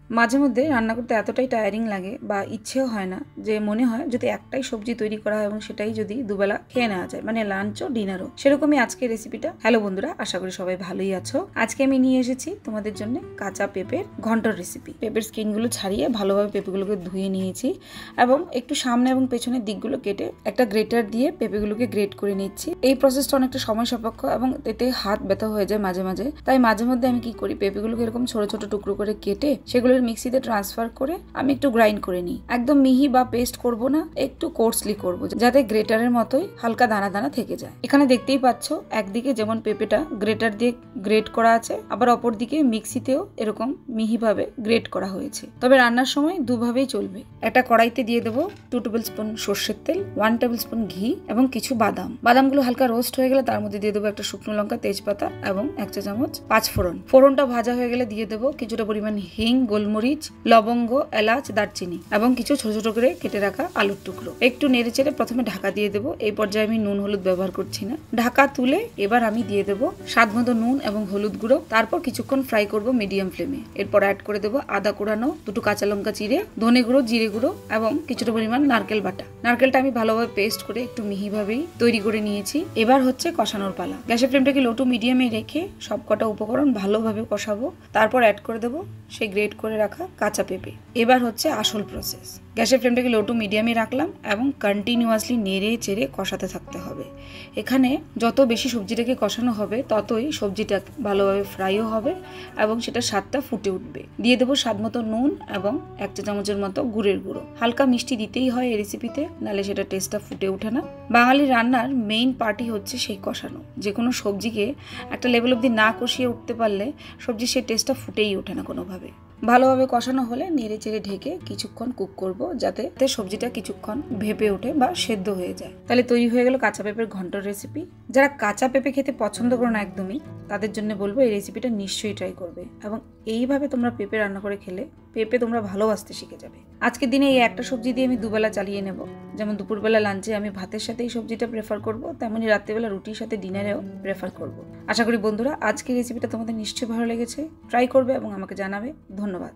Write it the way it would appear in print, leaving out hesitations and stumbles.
মাঝে মধ্যে রান্না করতে এতটাই টায়ারিং লাগে বা ইচ্ছেও হয় না, যে মনে হয় যদি একটাই সবজি তৈরি করা হয় এবং সেটাই যদি দুবেলা খেয়ে নেওয়া যায়, মানে লাঞ্চও ডিনারও। সেরকমই আজকের রেসিপিটা। হ্যালো বন্ধুরা, আশা করি সবাই ভালোই আছো। আজকে আমি নিয়ে এসেছি তোমাদের জন্য কাঁচা পেঁপের ঘন্টর রেসিপি। পেঁপের স্কিনগুলো ছাড়িয়ে ভালোভাবে পেঁপেগুলোকে ধুয়ে নিয়েছি এবং একটু সামনে এবং পেছনের দিকগুলো কেটে একটা গ্রেটার দিয়ে পেঁপেগুলোকে গ্রেট করে নিচ্ছি। এই প্রসেসটা অনেকটা সময় সাপেক্ষ এবং এতে হাত ব্যথা হয়ে যায় মাঝে মাঝে। তাই মাঝে মধ্যে আমি কি করি, পেঁপেগুলোকে এরকম ছোট ছোট টুকরো করে কেটে সেগুলো মিক্সিতে ট্রান্সফার করে আমি একটু গ্রাইন্ড করে নিই। একদম মিহি বা পেস্ট করব না, একটু কোর্সলি করব, যাতে গ্রেটারের মতোই হালকা দানা দানা থেকে যায়। এখানে দেখতেই পাচ্ছ একদিকে যেমন পেঁপেটা গ্রেটার দিয়ে গ্রেট করা আছে, আবার অপর দিকে মিক্সিতেও এরকম মিহিভাবে গ্রেট করা হয়েছে। তবে রান্নার সময় দুভাবেই চলবে। একটা কড়াইতে দিয়ে দেবো 2 টেবিল স্পুন সর্ষের তেল, 1 টেবিল স্পুন ঘি এবং কিছু বাদাম। বাদামগুলো হালকা রোস্ট হয়ে গেলে তার মধ্যে দিয়ে দেবো একটা শুকনো লঙ্কা, তেজপাতা এবং 1 চা চামচ 5 ফোড়ন। ফোড়নটা ভাজা হয়ে গেলে দিয়ে দেবো কিছুটা পরিমাণ হিং, গোলমরিচ, লবঙ্গ, এলাচ, দারচিনি এবং কিছু ছোট ছোট করে কেটে রাখা আলুর টুকরো। একটু নেড়ে চেড়ে প্রথমে ঢাকা দিয়ে দেবো। এই পর্যায়ে আমি নুন হলুদ ব্যবহার করছি না। ঢাকা তুলে এবার আমি দিয়ে দেবো স্বাদ মতো নুন এবং হলুদ গুঁড়ো। তারপর কিছুক্ষণ ফ্রাই করব মিডিয়াম ফ্লেমে। এরপর অ্যাড করে দেবো আদা কোড়ানো, 2টো কাঁচা লঙ্কা চিড়ে, ধনে গুঁড়ো, জিরে গুঁড়ো এবং কিছুটা পরিমাণ নারকেল বাটা। নারকেলটা আমি ভালোভাবে পেস্ট করে একটু মিহিভাবেই তৈরি করে নিয়েছি। এবার হচ্ছে কষানোর পালা। গ্যাসের ফ্লেমটাকে লো টু মিডিয়ামে রেখে সবকটা উপকরণ ভালোভাবে কষাবো। তারপর অ্যাড করে দেবো সেই গ্রেট করে রাখা কাঁচা পেঁপে। এবার হচ্ছে আসল প্রসেস। গ্যাসের ফ্লেমটাকে লো টু মিডিয়ামে রাখলাম এবং কন্টিনিউয়াসলি নেড়ে চেড়ে কষাতে থাকতে হবে। এখানে যত বেশি সবজিটাকে কষানো হবে ততই সবজিটা ভালোভাবে ফ্রাইও হবে এবং সেটা স্বাদটা ফুটে উঠবে। দিয়ে দেবো স্বাদ মতো নুন এবং 1 চা চামচের মতো গুড়ের গুঁড়ো। হালকা মিষ্টি দিতেই হয় এই রেসিপিতে, নাহলে সেটা টেস্টটা ফুটে ওঠে না। বাঙালি রান্নার মেইন পার্টই হচ্ছে সেই কষানো। যে কোনো সবজিকে একটা লেভেল অবধি না কষিয়ে উঠতে পারলে সবজির সেই টেস্টটা ফুটেই ওঠে না কোনোভাবে। ভালোভাবে কষানো হলে নেড়ে চেড়ে ঢেকে কিছুক্ষণ কুক করব, যাতে সবজিটা কিছুক্ষণ ভেপে ওঠে বা সেদ্ধ হয়ে যায়। তাহলে তৈরি হয়ে গেল কাঁচা পেঁপের ঘন্টর রেসিপি। যারা কাঁচা পেঁপে খেতে পছন্দ করো না একদমই, তাদের জন্য বলবো এই রেসিপিটা নিশ্চয়ই ট্রাই করবে এবং এইভাবে তোমরা পেঁপে রান্না করে খেলে পেঁপে তোমরা ভালোবাসতে শিখে যাবে। আজকের দিনে এই একটা সবজি দিয়ে আমি দুবেলা চালিয়ে নেব। যেমন দুপুরবেলা লাঞ্চে আমি ভাতের সাথে এই সবজিটা প্রেফার করব, তেমনি রাত্রিবেলা রুটির সাথে ডিনারেও প্রেফার করব। আশা করি বন্ধুরা আজকের রেসিপিটা তোমাদের নিশ্চয়ই ভালো লেগেছে। ট্রাই করবে এবং আমাকে জানাবে। ধন্যবাদ।